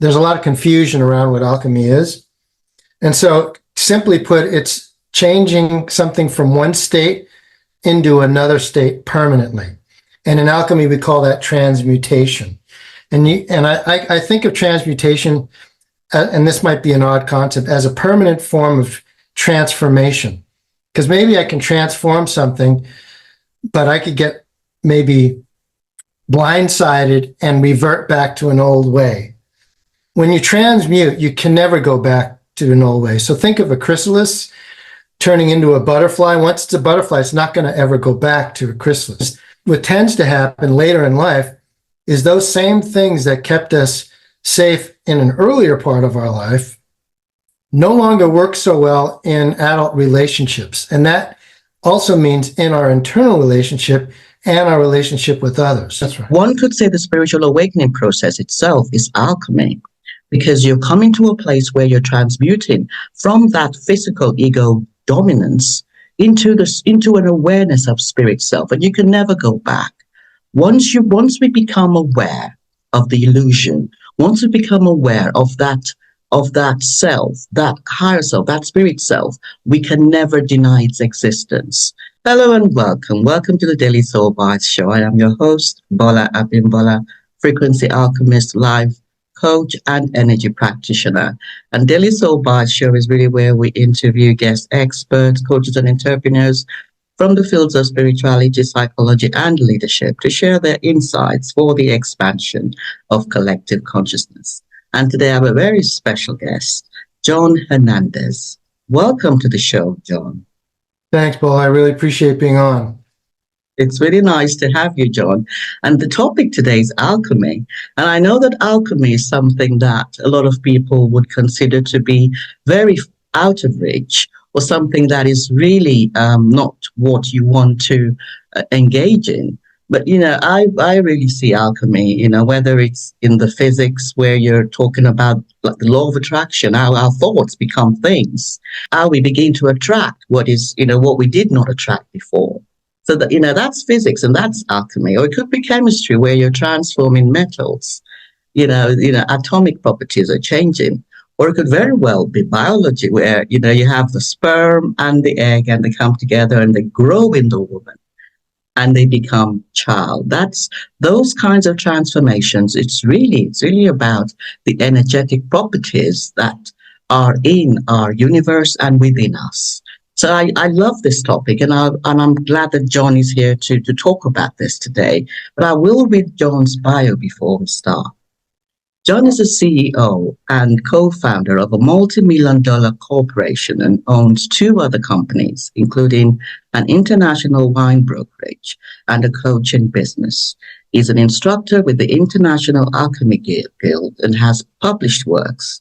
there's a lot of confusion around what alchemy is. And so simply put, it's changing something from one state into another state permanently. And in alchemy, we call that transmutation. And I think of transmutation, and this might be an odd concept, as a permanent form of transformation. Because maybe I can transform something, but I could get maybe blindsided and revert back to an old way. When you transmute, you can never go back to an old way. So think of a chrysalis turning into a butterfly. Once it's a butterfly, it's not going to ever go back to a chrysalis. What tends to happen later in life is those same things that kept us safe in an earlier part of our life no longer work so well in adult relationships. And that also means in our internal relationship and our relationship with others. That's right. One could say the spiritual awakening process itself is alchemy, because you're coming to a place where you're transmuting from that physical ego dominance into an awareness of spirit self, and you can never go back. Once we become aware of the illusion, once we become aware of that self, that higher self, that spirit self, we can never deny its existence. Hello and welcome to the Daily Soul Bytes show. I am your host, Bolaabimbola, frequency alchemist, life coach, and energy practitioner. And Daily Soul Bytes show is really where we interview guest experts, coaches, and entrepreneurs from the fields of spirituality, psychology, and leadership to share their insights for the expansion of collective consciousness. And today I have a very special guest, John Hernandez. Welcome to the show, John. Thanks, Paul. I really appreciate being on. It's really nice to have you, John. And the topic today is alchemy. And I know that alchemy is something that a lot of people would consider to be very out of reach, or something that is really not what you want to engage in. But, I really see alchemy, whether it's in the physics where you're talking about like the law of attraction, how our thoughts become things, how we begin to attract what we did not attract before. So that, that's physics and that's alchemy. Or it could be chemistry where you're transforming metals, atomic properties are changing. Or it could very well be biology where, you have the sperm and the egg and they come together and they grow in the woman and they become child. That's those kinds of transformations. It's really about the energetic properties that are in our universe and within us. So I love this topic, and I'm glad that John is here to talk about this today. But I will read John's bio before we start. John is a CEO and co-founder of a multi-million-dollar corporation and owns 2 other companies, including an international wine brokerage and a coaching business. He's an instructor with the International Alchemy Guild and has published works.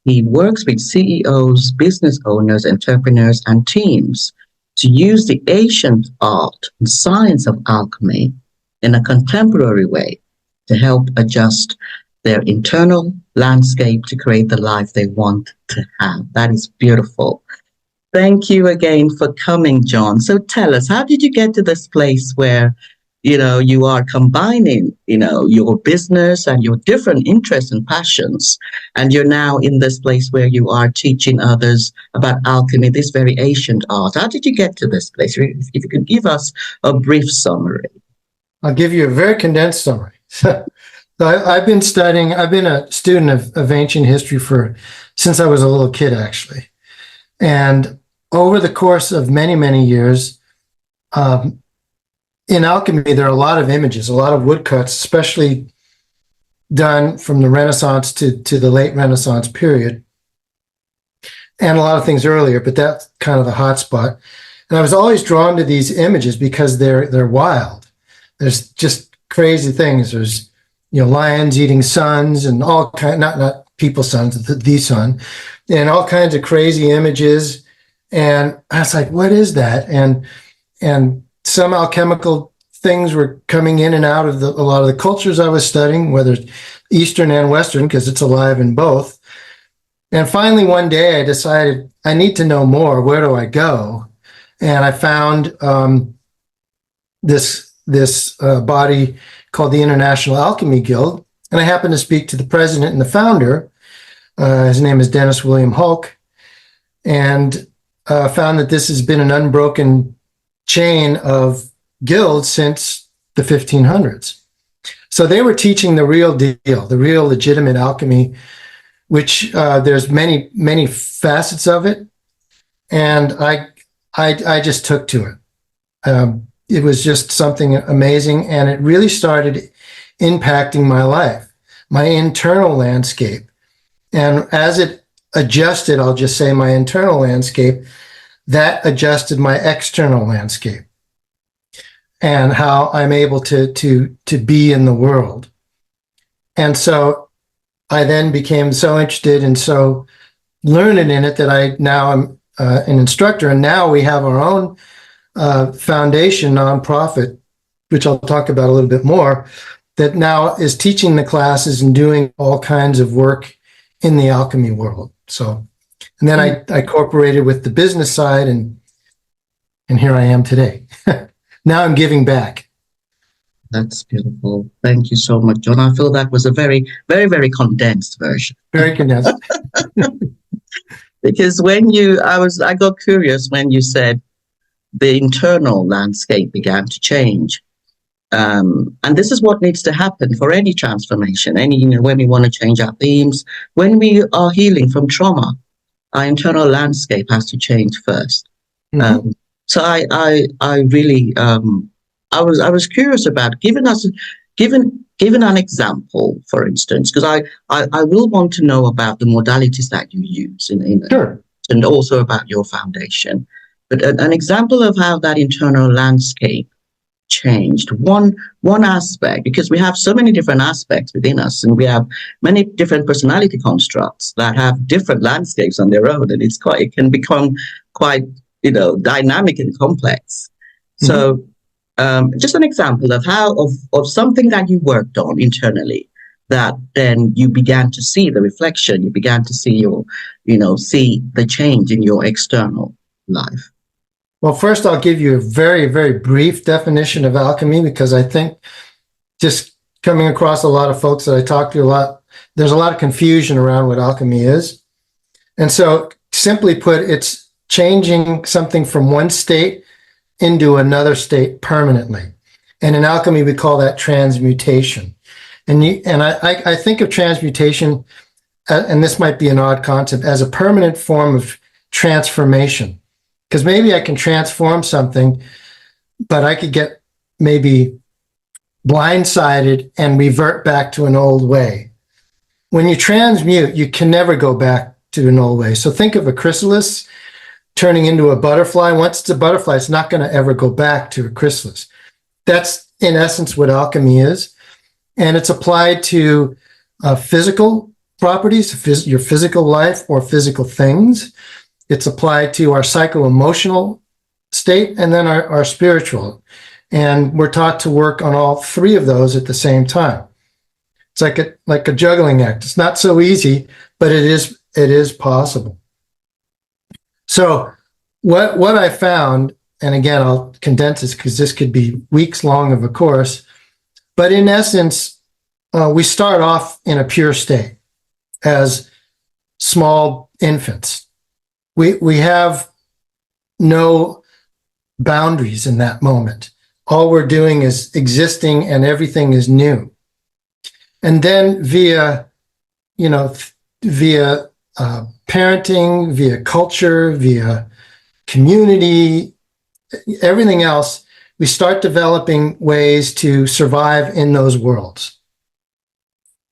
He works with CEOs, business owners, entrepreneurs, and teams to use the ancient art and science of alchemy in a contemporary way to help adjust their internal landscape to create the life they want to have. That is beautiful. Thank you again for coming, John. So tell us, how did you get to this place where, you are combining, your business and your different interests and passions, and you're now in this place where you are teaching others about alchemy, this very ancient art. How did you get to this place? If you could give us a brief summary. I'll give you a very condensed summary. So I've been a student of ancient history since I was a little kid, actually. And over the course of many, many years, in alchemy, there are a lot of images, a lot of woodcuts, especially done from the Renaissance to the late Renaissance period, and a lot of things earlier, but that's kind of the hot spot. And I was always drawn to these images because they're wild. There's just crazy things. There's lions eating suns and all kind, not people's sons, the sun, and all kinds of crazy images. And I was like, what is that? And some alchemical things were coming in and out of a lot of the cultures I was studying, whether it's Eastern and Western, because it's alive in both. And finally, one day I decided I need to know more. Where do I go? And I found this body called the International Alchemy Guild, And I happened to speak to the president and the founder. His name is Dennis William Hulk, and found that this has been an unbroken chain of guilds since the 1500s. So they were teaching the real deal, the real legitimate alchemy, which there's many, many facets of it. And I just took to it. It was just something amazing, and it really started impacting my life, my internal landscape. And as it adjusted, I'll just say my internal landscape, that adjusted my external landscape and how I'm able to be in the world. And so I then became so interested and so learned in it that I now am an instructor. And now we have our own foundation nonprofit, which I'll talk about a little bit more, that now is teaching the classes and doing all kinds of work in the alchemy world. So, and then I cooperated with the business side, and here I am today. Now I'm giving back. That's beautiful. Thank you so much, John. I feel that was a very, very, very condensed version. Very condensed. Because I got curious when you said the internal landscape began to change. And this is what needs to happen for any transformation, when we want to change our themes, when we are healing from trauma, our internal landscape has to change first. Mm-hmm. So I really, I was curious about given an example, for instance, because I will want to know about the modalities that you use Sure. And also about your foundation. But an example of how that internal landscape changed, one aspect, because we have so many different aspects within us, and we have many different personality constructs that have different landscapes on their own, and it can become quite dynamic and complex. Mm-hmm. So just an example of how of something that you worked on internally, that then you began to see the reflection, you began to see see the change in your external life. Well, first I'll give you a very, very brief definition of alchemy, because I think just coming across a lot of folks that I talk to a lot, there's a lot of confusion around what alchemy is. And so simply put, it's changing something from one state into another state permanently. And in alchemy, we call that transmutation. And I think of transmutation, and this might be an odd concept, as a permanent form of transformation. Because maybe I can transform something, but I could get maybe blindsided and revert back to an old way. When you transmute, you can never go back to an old way. So think of a chrysalis turning into a butterfly. Once it's a butterfly, it's not going to ever go back to a chrysalis. That's in essence what alchemy is. And it's applied to physical properties, your physical life or physical things. It's applied to our psycho-emotional state and then our spiritual. And we're taught to work on all three of those at the same time. It's like a juggling act. It's not so easy, but it is possible. So what I found, and again, I'll condense this because this could be weeks long of a course, but in essence, we start off in a pure state as small infants. We have no boundaries in that moment. All we're doing is existing, and everything is new. And then via parenting, via culture, via community, everything else, we start developing ways to survive in those worlds.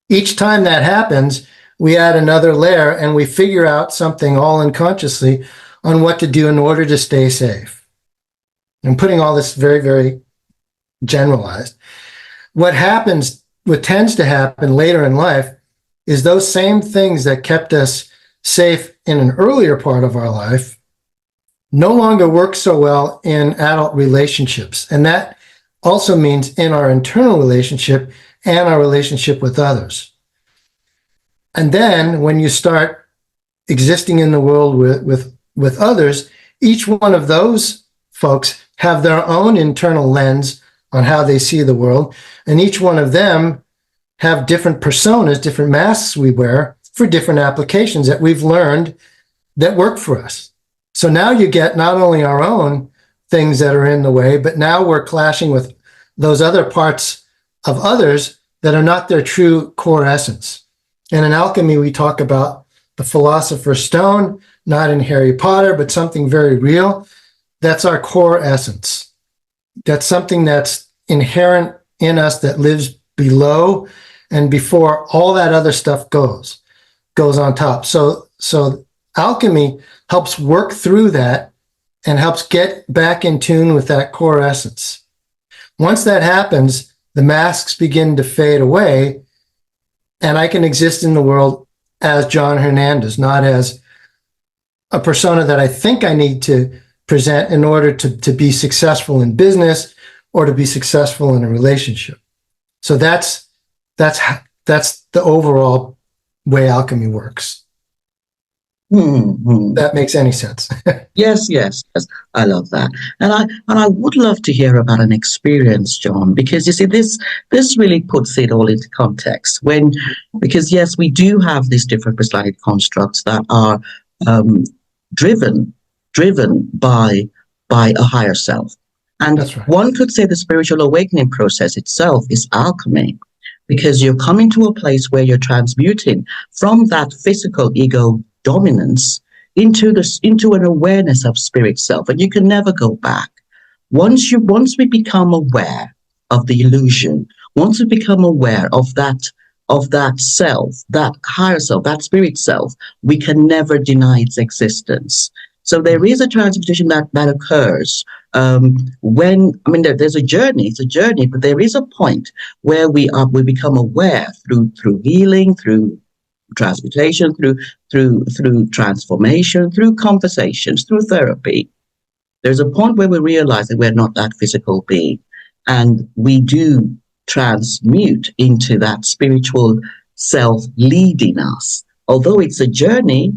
Each time that happens, we add another layer and we figure out something all unconsciously on what to do in order to stay safe. I'm putting all this very, very generalized. What tends to happen later in life is those same things that kept us safe in an earlier part of our life no longer work so well in adult relationships. And that also means in our internal relationship and our relationship with others. And then when you start existing in the world with others, each one of those folks have their own internal lens on how they see the world. And each one of them have different personas, different masks we wear for different applications that we've learned that work for us. So now you get not only our own things that are in the way, but now we're clashing with those other parts of others that are not their true core essence. And in alchemy, we talk about the philosopher's stone, not in Harry Potter, but something very real. That's our core essence. That's something that's inherent in us that lives below and before all that other stuff goes on top. So alchemy helps work through that and helps get back in tune with that core essence. Once that happens, the masks begin to fade away, and I can exist in the world as John Hernandez, not as a persona that I think I need to present in order to be successful in business or to be successful in a relationship. So that's the overall way alchemy works. Mm-hmm. That makes any sense. Yes. I love that. And I would love to hear about an experience, John, because you see, this really puts it all into context. Because yes, we do have these different personality constructs that are driven by a higher self. And That's right. one could say the spiritual awakening process itself is alchemy, because you're coming to a place where you're transmuting from that physical ego dominance into an awareness of spirit self, and you can never go back. Once we become aware of the illusion, once we become aware of that self, that higher self, that spirit self, we can never deny its existence. So there is a transmutation that occurs there's a journey. It's a journey, but there is a point where we become aware through healing, through transmutation, through transformation, through conversations, through therapy. There's a point where we realize that we're not that physical being, and we do transmute into that spiritual self leading us. Although it's a journey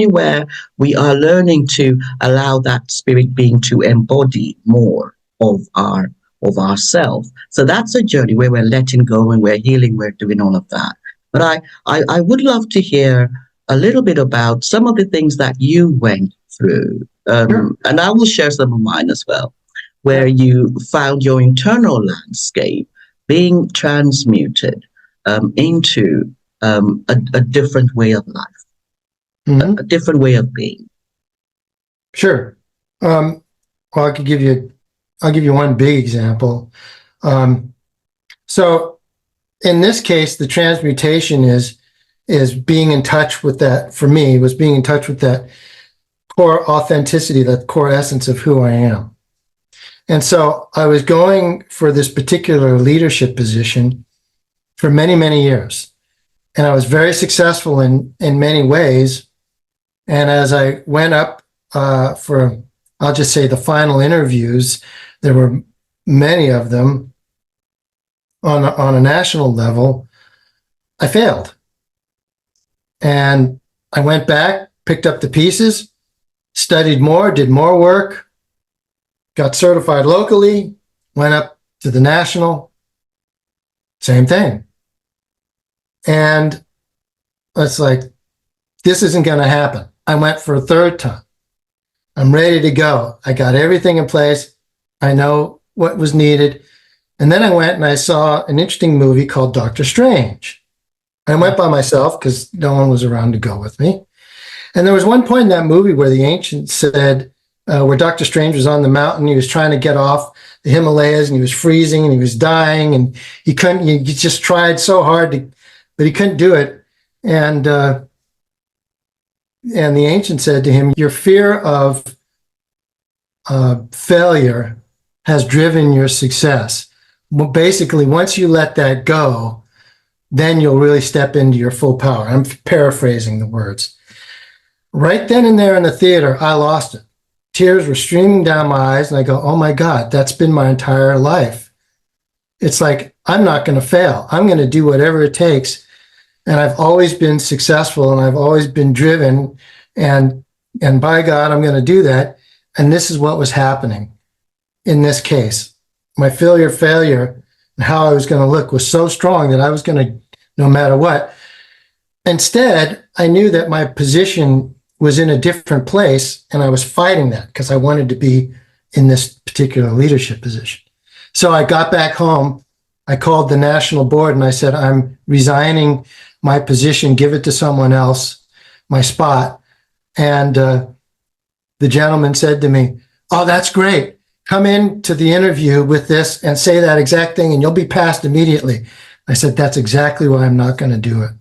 where we are learning to allow that spirit being to embody more of ourself. So that's a journey where we're letting go and we're healing, we're doing all of that. But I would love to hear a little bit about some of the things that you went through. Sure. And I will share some of mine as well, where you found your internal landscape being transmuted into a different way of life, Mm-hmm. a different way of being. Sure. Well, I'll give you one big example. So in this case, the transmutation is being in touch with that, for me, was being in touch with that core authenticity, that core essence of who I am. And so I was going for this particular leadership position for many, many years. And I was very successful in many ways. And as I went up for, I'll just say, the final interviews, there were many of them on a national level, I failed. And I went back, picked up the pieces, studied more, did more work, got certified locally, went up to the national, same thing. And it's like, this isn't going to happen. I went for a third time. I'm ready to go. I got everything in place. I know what was needed. And then I went and I saw an interesting movie called Doctor Strange. I went by myself because no one was around to go with me. And there was one point in that movie where the ancient said, where Doctor Strange was on the mountain, he was trying to get off the Himalayas and he was freezing and he was dying and he couldn't, he just tried so hard but he couldn't do it. And the ancient said to him, your fear of failure has driven your success. Well, basically, once you let that go, then you'll really step into your full power. I'm paraphrasing the words. Right then and there in the theater, I lost it. Tears were streaming down my eyes, and I go, oh my God, that's been my entire life. It's like, I'm not going to fail. I'm going to do whatever it takes. And I've always been successful, and I've always been driven, and by God, I'm going to do that. And this is what was happening in this case. My failure and how I was going to look was so strong that I was going to, no matter what. Instead, I knew that my position was in a different place, and I was fighting that because I wanted to be in this particular leadership position. So I got back home, I called the national board, and I said, I'm resigning my position, give it to someone else, my spot. And the gentleman said to me, oh, that's great. Come in to the interview with this and say that exact thing, and you'll be passed immediately. I said, that's exactly why I'm not going to do it.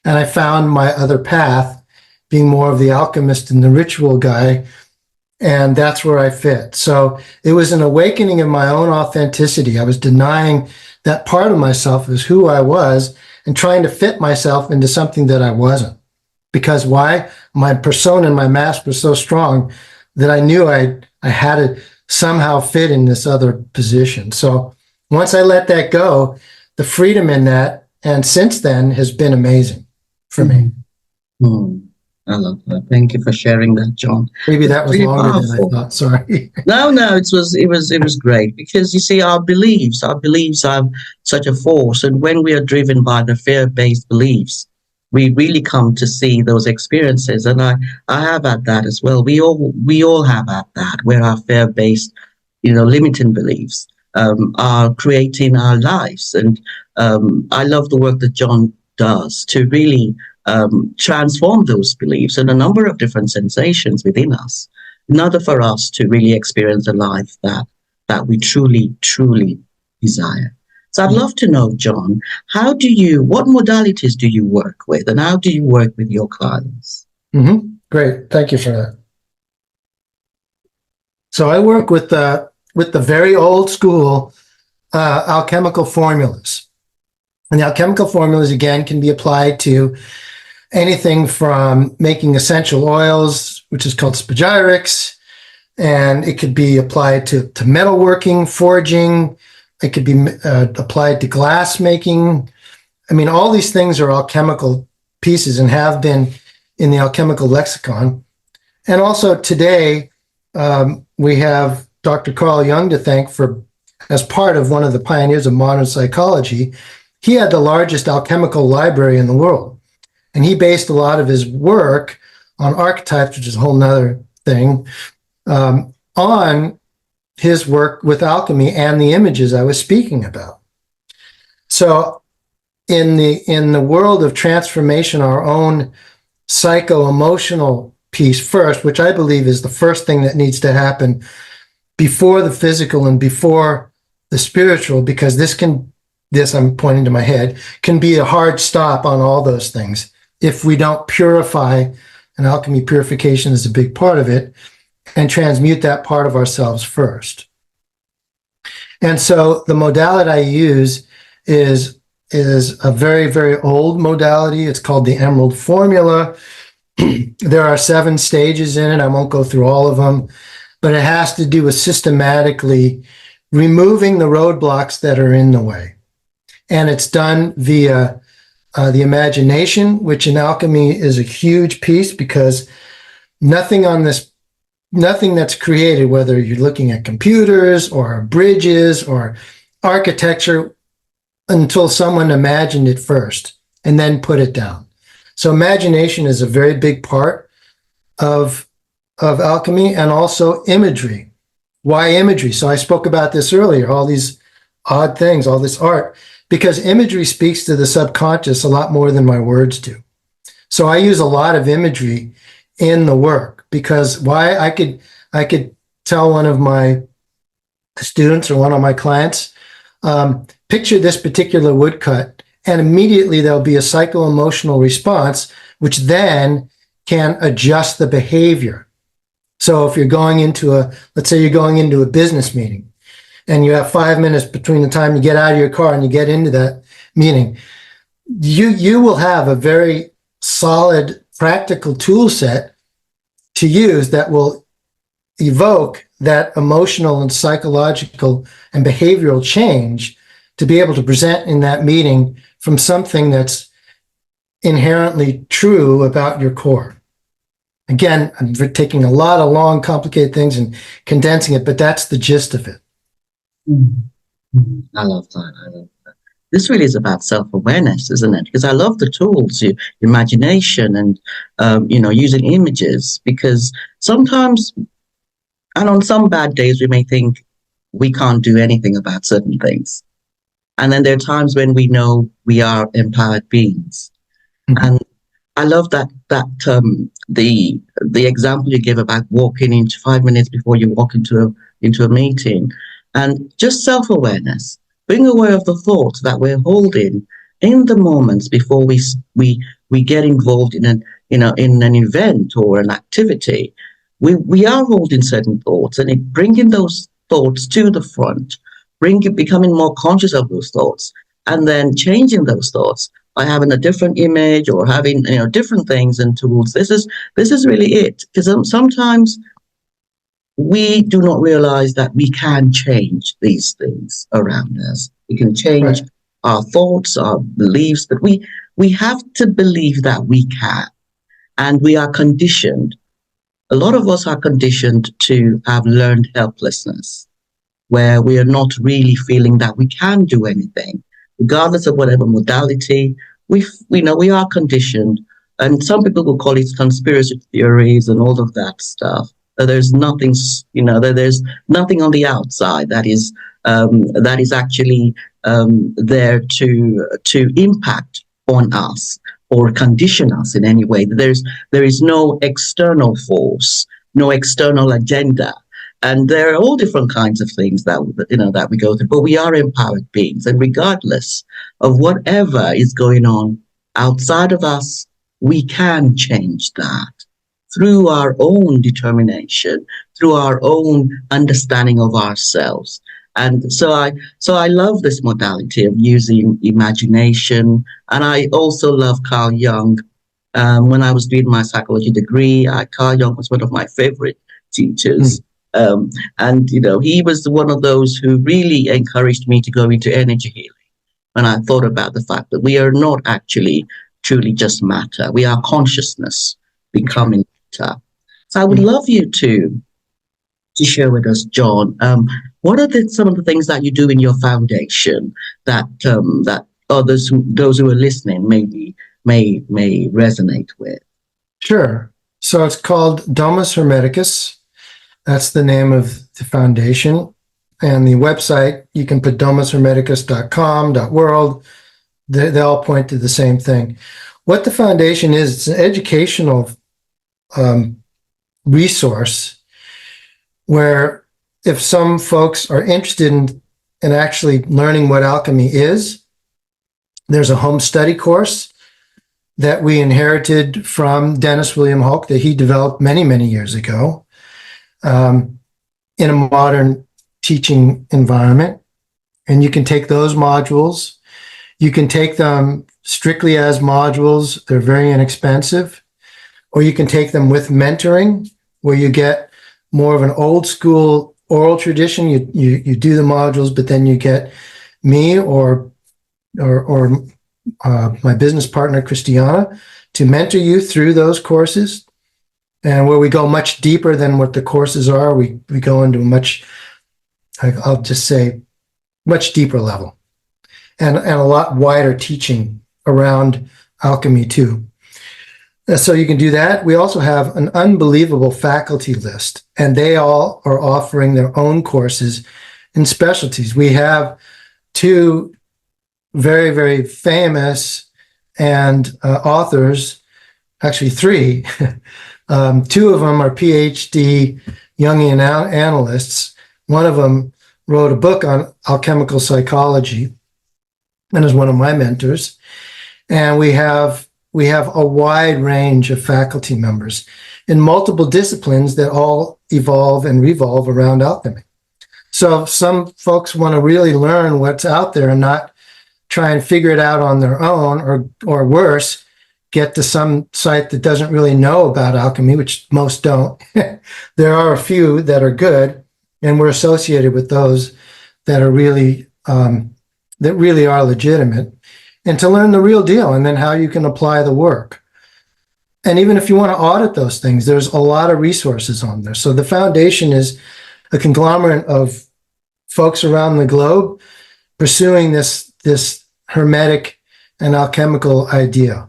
And I found my other path, being more of the alchemist and the ritual guy, and that's where I fit. So it was an awakening of my own authenticity. I was denying that part of myself as who I was and trying to fit myself into something that I wasn't. Because why? My persona and my mask was so strong that I knew I had to somehow fit in this other position. So once I let that go, the freedom in that, and since then, has been amazing for me. I love that. Thank you for sharing that, John. Maybe that was Really longer than powerful. I thought. Sorry. No, it was great because you see our beliefs have such a force, and when we are driven by the fear-based beliefs, we really come to see those experiences. And I have had that as well. We all have had that where our fear-based, limiting beliefs are creating our lives. And I love the work that John does to really transform those beliefs and a number of different sensations within us in order for us to really experience a life that we truly, truly desire. So I'd love to know, John, what modalities do you work with, and how do you work with your clients? Great. Thank you for that. So I work with the very old school alchemical formulas. And the alchemical formulas, again, can be applied to anything from making essential oils, which is called spagyrics, and it could be applied to metalworking, forging. It could be applied to glass making. I mean, all these things are alchemical pieces and have been in the alchemical lexicon. And also today, we have Dr. Carl Jung to thank as part of one of the pioneers of modern psychology. He had the largest alchemical library in the world. And he based a lot of his work on archetypes, which is a whole nother thing, on his work with alchemy and the images I was speaking about. So in the world of transformation, our own psycho-emotional piece first, which I believe is the first thing that needs to happen before the physical and before the spiritual, because this I'm pointing to my head, can be a hard stop on all those things if we don't purify, and alchemy purification is a big part of it, and transmute that part of ourselves first. And so the modality I use is a very, very old modality. It's called the Emerald Formula. There are 7 stages in it. I won't go through all of them, but it has to do with systematically removing the roadblocks that are in the way. And it's done via the imagination, which in alchemy is a huge piece, because nothing that's created, whether you're looking at computers or bridges or architecture, until someone imagined it first and then put it down. So imagination is a very big part of alchemy, and also imagery. Why imagery? So I spoke about this earlier, all these odd things, all this art, because imagery speaks to the subconscious a lot more than my words do. So I use a lot of imagery in the work, because why? I could tell one of my students or one of my clients, picture this particular woodcut, and immediately there'll be a psycho-emotional response, which then can adjust the behavior. So if you're going into let's say you're going into a business meeting, and you have 5 minutes between the time you get out of your car and you get into that meeting, you will have a very solid practical tool set to use that will evoke that emotional and psychological and behavioral change to be able to present in that meeting from something that's inherently true about your core. Again, I'm taking a lot of long, complicated things and condensing it, but that's the gist of it. I love that. I love that. This really is about self-awareness, isn't it? Because I love the tools, imagination, and using images. Because sometimes, and on some bad days, we may think we can't do anything about certain things, and then there are times when we know we are empowered beings. Mhm. And I love the example you gave about walking into 5 minutes before you walk into a meeting, and just self-awareness, being aware of the thoughts that we're holding in the moments before we get involved in an event or an activity. We are holding certain thoughts, and bringing those thoughts to the front, becoming more conscious of those thoughts, and then changing those thoughts by having a different image or having different things and tools. This is really it, because sometimes we do not realize that we can change these things around us. We can change Right. our thoughts, our beliefs, but we have to believe that we can, and we are conditioned. A lot of us are conditioned to have learned helplessness, where we are not really feeling that we can do anything, regardless of whatever modality. We are conditioned, and some people will call it conspiracy theories and all of that stuff. That there's nothing, that there's nothing on the outside that is actually there to impact on us or condition us in any way. There is no external force, no external agenda, and there are all different kinds of things that we go through, but we are empowered beings, and regardless of whatever is going on outside of us, we can change that through our own determination, through our own understanding of ourselves. And so I love this modality of using imagination, and I also love Carl Jung. When I was doing my psychology degree, Carl Jung was one of my favorite teachers. Mm. Um, and he was one of those who really encouraged me to go into energy healing. And I thought about the fact that we are not actually truly just matter. We are consciousness That's right. becoming matter. So I would Mm. love you to share with us, John. What are some of the things that you do in your foundation that those who are listening maybe may resonate with? Sure. So it's called Domus Hermeticus. That's the name of the foundation. And the website, you can put domushermeticus.com, .world. They all point to the same thing. What the foundation is, it's an educational resource where if some folks are interested in actually learning what alchemy is, there's a home study course that we inherited from Dennis William Hulk that he developed many, many years ago in a modern teaching environment. And you can take those modules. You can take them strictly as modules. They're very inexpensive. Or you can take them with mentoring, where you get more of an old school oral tradition. You do the modules, but then you get me or my business partner, Christiana, to mentor you through those courses. And where we go much deeper than what the courses are, we go into I'll just say, much deeper level and a lot wider teaching around alchemy too. So you can do that. We also have an unbelievable faculty list, and they all are offering their own courses in specialties. We have two very, very famous and authors, actually three. Two of them are PhD Jungian analysts. One of them wrote a book on alchemical psychology and is one of my mentors. And we have a wide range of faculty members in multiple disciplines that all evolve and revolve around alchemy. So if some folks want to really learn what's out there and not try and figure it out on their own, or worse, get to some site that doesn't really know about alchemy, which most don't. There are a few that are good, and we're associated with those that are really are legitimate, and to learn the real deal and then how you can apply the work. And even if you want to audit those things, there's a lot of resources on there. So the foundation is a conglomerate of folks around the globe pursuing this hermetic and alchemical idea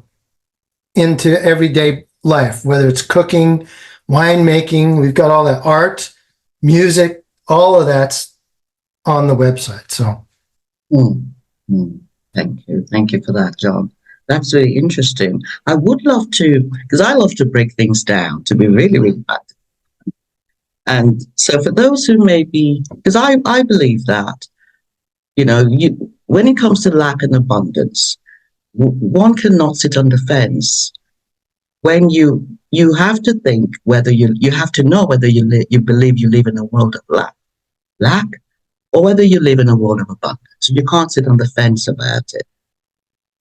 into everyday life, whether it's cooking, winemaking, we've got all that art, music, all of that's on the website. So Thank you. Thank you for that, John. That's really interesting. I would love to, because I love to break things down to be really, really practical. And so for those who may be, because I believe that, when it comes to lack and abundance, one cannot sit on the fence. When you have to think whether you have to know whether you believe you live in a world of lack, or whether you live in a world of abundance. You can't sit on the fence about it.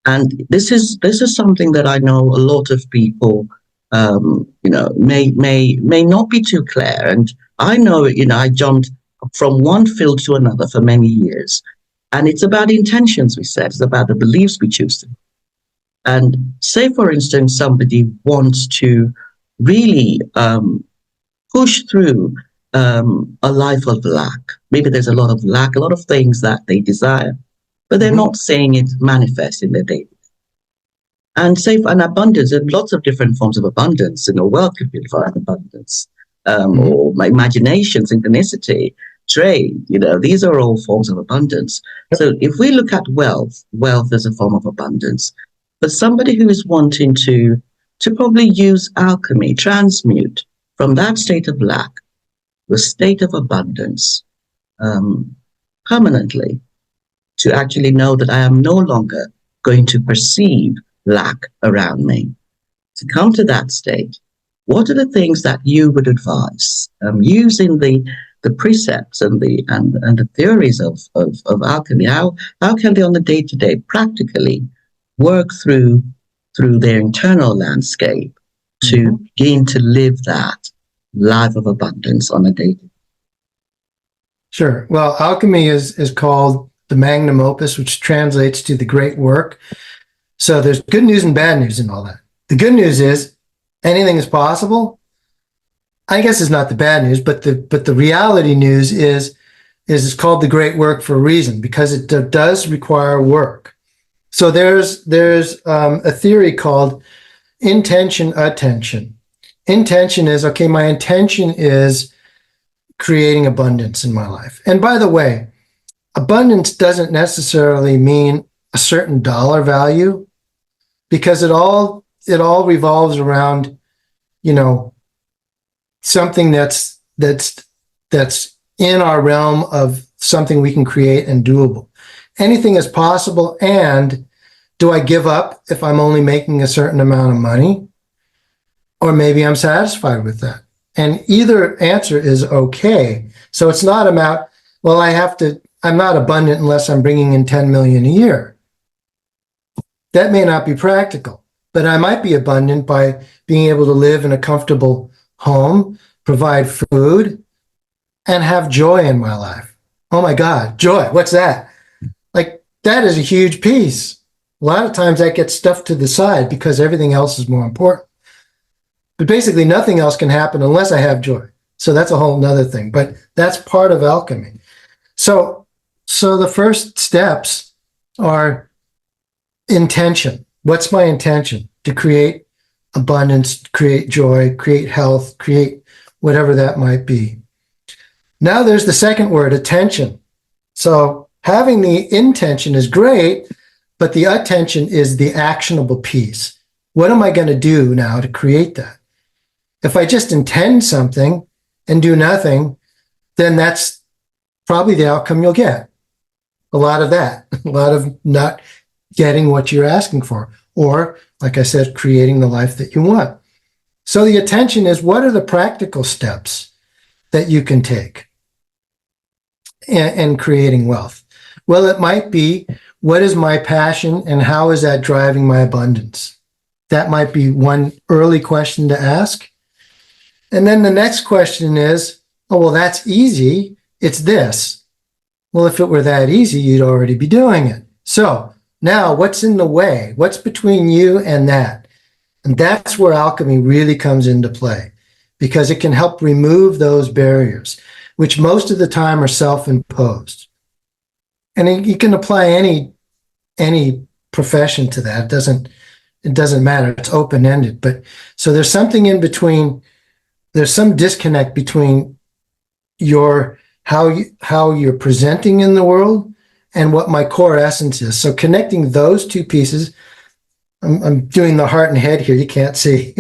And this is something that I know a lot of people, may not be too clear. And I know, I jumped from one field to another for many years, and it's about the intentions we set. It's about the beliefs we choose to. And say, for instance, somebody wants to really push through a life of lack. Maybe there's a lot of lack, a lot of things that they desire, but they're not seeing it manifest in their day. And say for an abundance, there are lots of different forms of abundance. Wealth could be defined abundance, or my imagination, synchronicity, trade. These are all forms of abundance. So if we look at wealth is a form of abundance. But somebody who is wanting to probably use alchemy, transmute from that state of lack to a state of abundance permanently, to actually know that I am no longer going to perceive lack around me. To come to that state, what are the things that you would advise using the precepts and the theories of alchemy? How can they on the day-to-day practically work through their internal landscape to begin to live that life of abundance on a day-to-day? Sure. Well, alchemy is called the magnum opus, which translates to the great work. So there's good news and bad news in all that. The good news is anything is possible. I guess it's not the bad news, but the reality news is it's called the great work for a reason, because it does require work. So there's a theory called intention attention. Intention is, okay, my intention is creating abundance in my life. And by the way, abundance doesn't necessarily mean a certain dollar value, because it all revolves around, something that's in our realm of something we can create and doable. Anything is possible. And do I give up if I'm only making a certain amount of money? Or maybe I'm satisfied with that. And either answer is okay. So it's not about, well, I'm not abundant unless I'm bringing in 10 million a year. That may not be practical, but I might be abundant by being able to live in a comfortable home, provide food, and have joy in my life. Oh my God, joy, what's that? Like, that is a huge piece. A lot of times that gets stuffed to the side because everything else is more important. But basically nothing else can happen unless I have joy. So that's a whole nother thing, but that's part of alchemy. So the first steps are intention. What's my intention? To create abundance, create joy, create health, create whatever that might be. Now there's the second word, attention. So having the intention is great, but the attention is the actionable piece. What am I going to do now to create that? If I just intend something and do nothing, then that's probably the outcome you'll get. A lot of that, a lot of not getting what you're asking for, or, like I said, creating the life that you want. So the attention is, what are the practical steps that you can take in creating wealth? Well, it might be, what is my passion and how is that driving my abundance? That might be one early question to ask. And then the next question is, oh, well, that's easy. It's this. Well, if it were that easy, you'd already be doing it. So now what's in the way? What's between you and that? And that's where alchemy really comes into play, because it can help remove those barriers, which most of the time are self-imposed. And you can apply any profession to that. It doesn't matter. It's open-ended. But so there's something in between. There's some disconnect between how you're presenting in the world and what my core essence is. So connecting those two pieces, I'm doing the heart and head here. You can't see.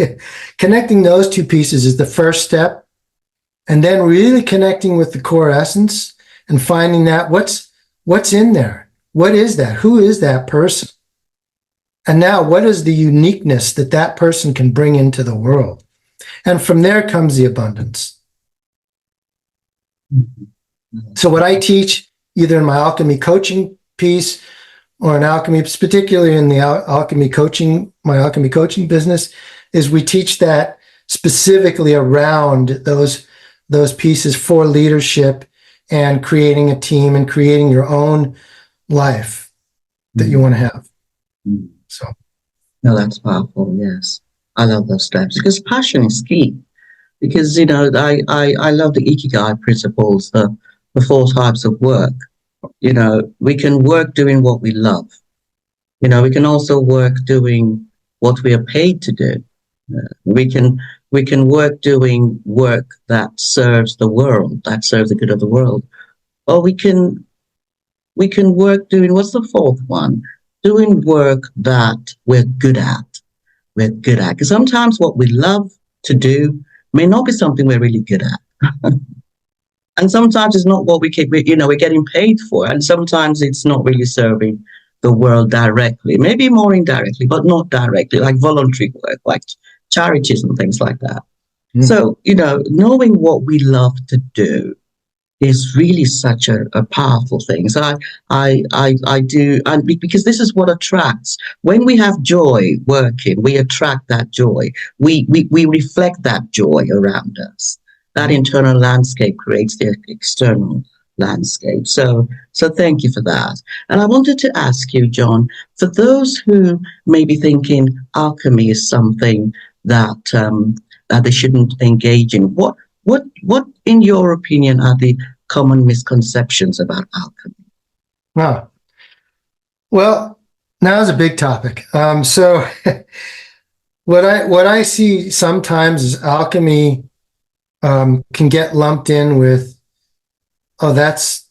Connecting those two pieces is the first step. And then really connecting with the core essence and finding that what's in there. What is that? Who is that person? And now what is the uniqueness that person can bring into the world? And from there comes the abundance. So what I teach, either in my alchemy coaching piece or in alchemy, particularly in the alchemy coaching, my alchemy coaching business, is we teach that specifically around those pieces for leadership and creating a team and creating your own life that you want to have. So, no, that's powerful. Yes, I love those steps because passion is key. Because I love the Ikigai principles, the 4 types of work. We can work doing what we love. We can also work doing what we are paid to do. We can work doing work that serves the world, that serves the good of the world. Or we can work doing, what's the 4th one? Doing work that we're good at. We're good at. Because sometimes what we love to do may not be something we're really good at. And sometimes it's not what we're getting paid for. And sometimes it's not really serving the world directly, maybe more indirectly, but not directly, like voluntary work, like charities and things like that. Mm. So, knowing what we love to do is really such a powerful thing. So I do, and because this is what attracts. When we have joy working, we attract that joy. We reflect that joy around us. That internal landscape creates the external landscape. So thank you for that. And I wanted to ask you, John, for those who may be thinking alchemy is something that they shouldn't engage in, what in your opinion are the common misconceptions about alchemy? Wow. Well, now is a big topic. So what I see sometimes is alchemy can get lumped in with, oh, that's,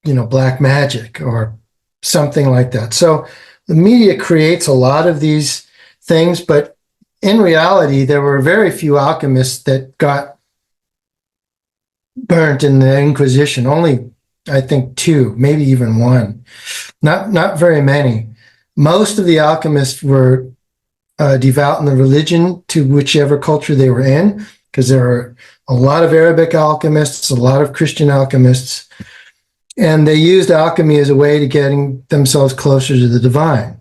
black magic or something like that. So the media creates a lot of these things, but in reality, there were very few alchemists that got burnt in the Inquisition. Only, I think, 2, maybe even 1. Not very many. Most of the alchemists were devout in the religion to whichever culture they were in, because there are a lot of Arabic alchemists, a lot of Christian alchemists, and they used alchemy as a way to getting themselves closer to the divine.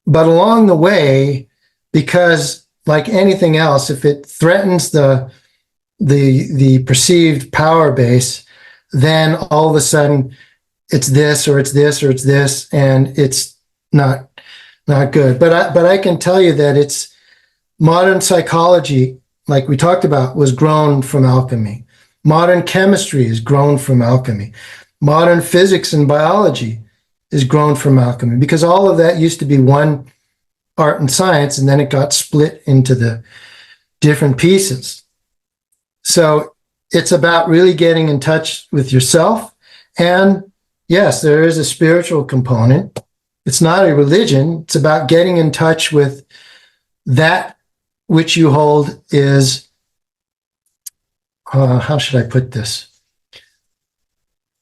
But along the way, because like anything else, if it threatens the perceived power base, then all of a sudden it's this or it's this or it's this, and it's not good. But I can tell you that it's modern psychology, like we talked about, was grown from alchemy. Modern chemistry is grown from alchemy. Modern physics and biology is grown from alchemy, because all of that used to be one art and science, and then it got split into the different pieces. So it's about really getting in touch with yourself. And yes, there is a spiritual component. It's not a religion. It's about getting in touch with that which you hold is, how should I put this?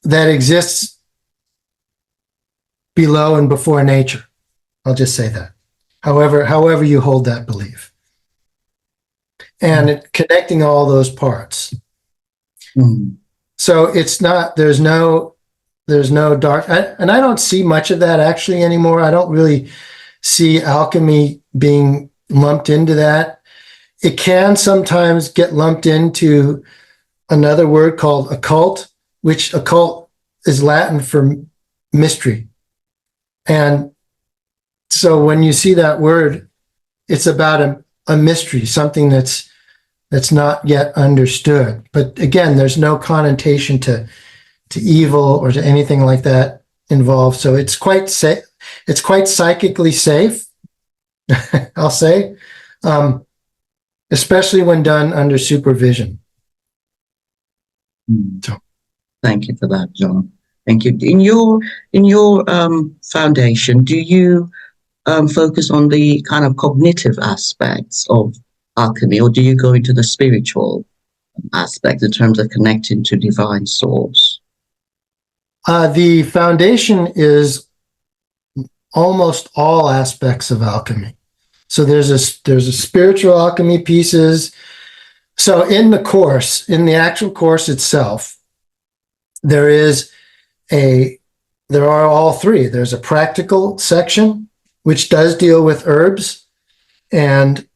That exists below and before nature. I'll just say that. However you hold that belief. And connecting all those parts. Mm. So it's not, there's no dark, and I don't see much of that actually anymore. I don't really see alchemy being lumped into that. It can sometimes get lumped into another word called occult, which occult is Latin for mystery. And so when you see that word, it's about a mystery, something that's not yet understood. But again, there's no connotation to to evil or to anything like that involved. So it's quite safe. It's quite psychically safe, I'll say, especially when done under supervision. So. Thank you for that, John. Thank you. In your foundation, do you focus on the kind of cognitive aspects of alchemy, or do you go into the spiritual aspect in terms of connecting to divine source? The foundation is almost all aspects of alchemy. So there's a spiritual alchemy pieces. So in the course, in the actual course itself, there are all three. There's a practical section, which does deal with herbs and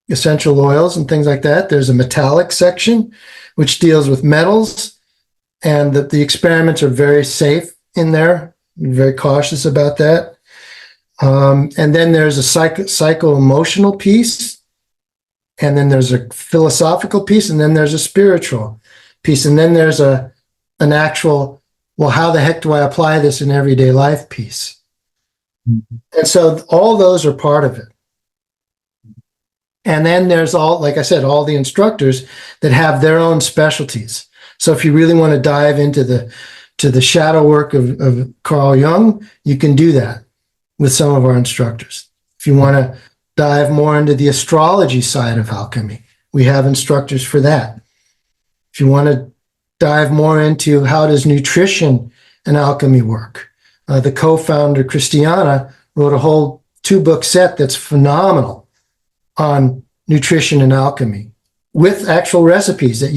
essential oils and things like that. There's a metallic section, which deals with metals, and the experiments are very safe in there. I'm very cautious about that. And then there's a psycho-emotional piece, and then there's a philosophical piece, and then there's a spiritual piece, and then there's an actual, well, how the heck do I apply this in everyday life piece? Mm-hmm. And so all those are part of it. And then there's all, like I said, all the instructors that have their own specialties. So if you really want to dive into the shadow work of Carl Jung, you can do that with some of our instructors. If you want to dive more into the astrology side of alchemy, we have instructors for that. If you want to dive more into how does nutrition and alchemy work, the co-founder Christiana wrote a whole 2-book set that's phenomenal on nutrition and alchemy with actual recipes that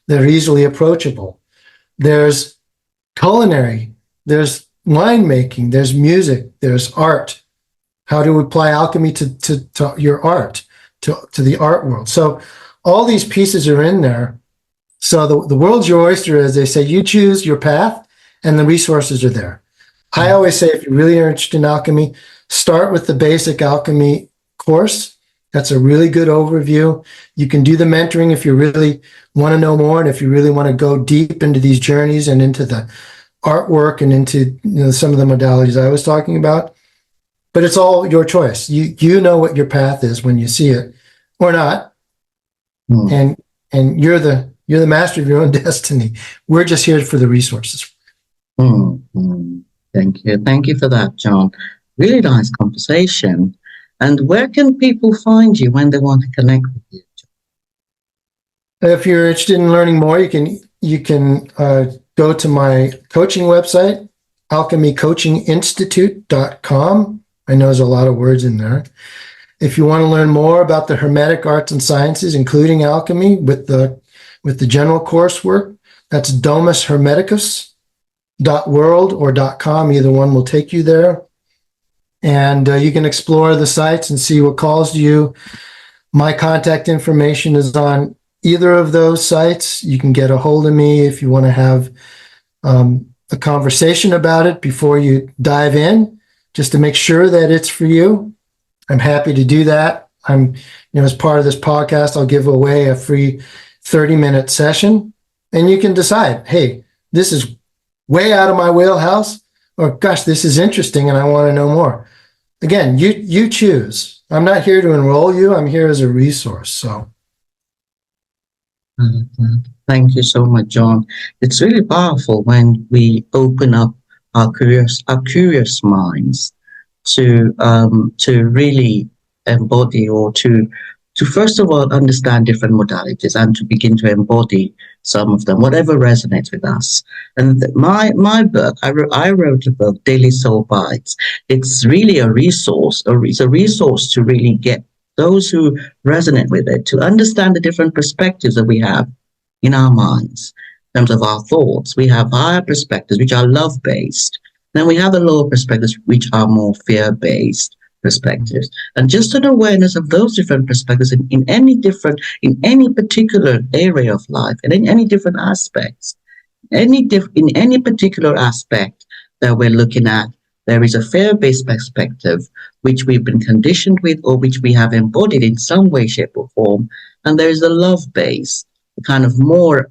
are easily approachable. There's culinary, there's winemaking, there's music, there's art. How to apply alchemy to your art, to the art world. So all these pieces are in there. So the world's your oyster, as they say. You choose your path, and the resources are there. I always say, if you're really interested in alchemy, start with the basic alchemy course. That's a really good overview. You can do the mentoring if you really want to know more, and if you really want to go deep into these journeys and into the artwork and into some of the modalities I was talking about. But it's all your choice. You know what your path is when you see it, or not, and you're the master of your own destiny. We're just here for the resources. Thank you for that, John. Really nice conversation. And where can people find you when they want to connect with you? If you're interested in learning more, you can go to my coaching website, alchemycoachinginstitute.com. I know there's a lot of words in there. If you want to learn more about the Hermetic arts and sciences, including alchemy, with the general coursework, that's Domus Hermeticus.world or .com. Either one will take you there. And you can explore the sites and see what calls to you. My contact information is on either of those sites. You can get a hold of me if you want to have a conversation about it before you dive in, just to make sure that it's for you. I'm happy to do that. As part of this podcast, I'll give away a free 30-minute session, and you can decide, hey, this is way out of my wheelhouse, or gosh, this is interesting and I want to know more. Again, you choose. I'm not here to enroll you. I'm here as a resource. So. Thank you so much, John. It's really powerful when we open up our curious minds to really embody, or to first of all understand different modalities and to begin to embody some of them, whatever resonates with us. And my book, I wrote a book, Daily Soul Bytes. It's really a resource, it's a resource to really get those who resonate with it, to understand the different perspectives that we have in our minds. In terms of our thoughts, we have higher perspectives, which are love-based. Then we have the lower perspectives, which are more fear-based perspectives. And just an awareness of those different perspectives in any particular area of life, and in any different aspects, in any particular aspect that we're looking at, there is a fear-based perspective which we've been conditioned with, or which we have embodied in some way, shape, or form. And there is a love-based kind of more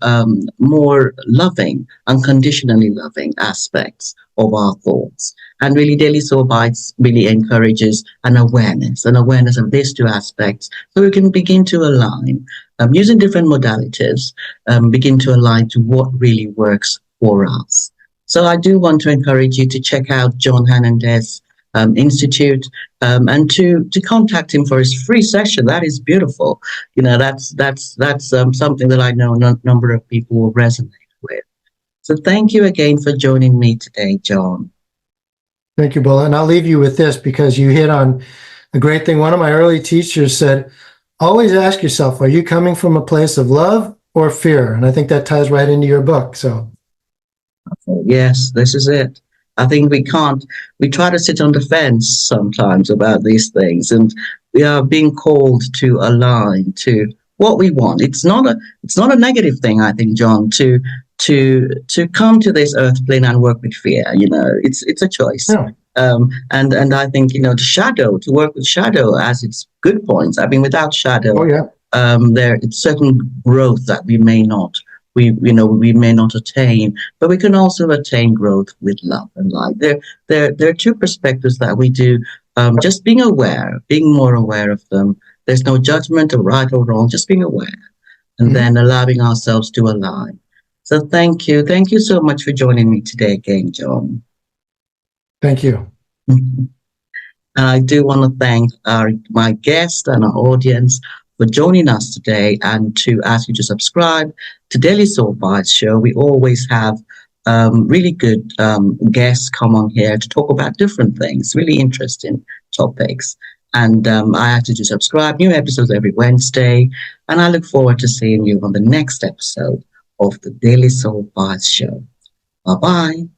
loving, unconditionally loving aspects of our thoughts. And really, Daily Soul Bites really encourages an awareness of these two aspects, so we can begin to align, using different modalities, begin to align to what really works for us. So I do want to encourage you to check out John Hernandez Institute, and to contact him for his free session. That is beautiful. You know, that's something that I know a number of people will resonate with. So thank you again for joining me today, John. Thank you, Bola. And I'll leave you with this because you hit on a great thing. One of my early teachers said, always ask yourself, are you coming from a place of love or fear? And I think that ties right into your book. So, yes, this is it. I think we try to sit on the fence sometimes about these things, and we are being called to align to what we want. It's not a negative thing, I think, John, to come to this earth plane and work with fear. You know, it's a choice. yeah. And I think, you know, to work with shadow has its good points. I mean, without shadow, Oh, yeah. it's certain growth that we may not attain, but we can also attain growth with love and light. There are two perspectives that we do. Just being more aware of them. There's no judgment of right or wrong, just being aware, and then allowing ourselves to align. So thank you so much for joining me today again, John. Thank you. And I do want to thank my guest and our audience for joining us today, and to ask you to subscribe to Daily Soul Bites show. We always have really good guests come on here to talk about different things, really interesting topics. And I ask you to subscribe. New episodes every Wednesday. And I look forward to seeing you on the next episode of the Daily Soul Bites show. Bye-bye.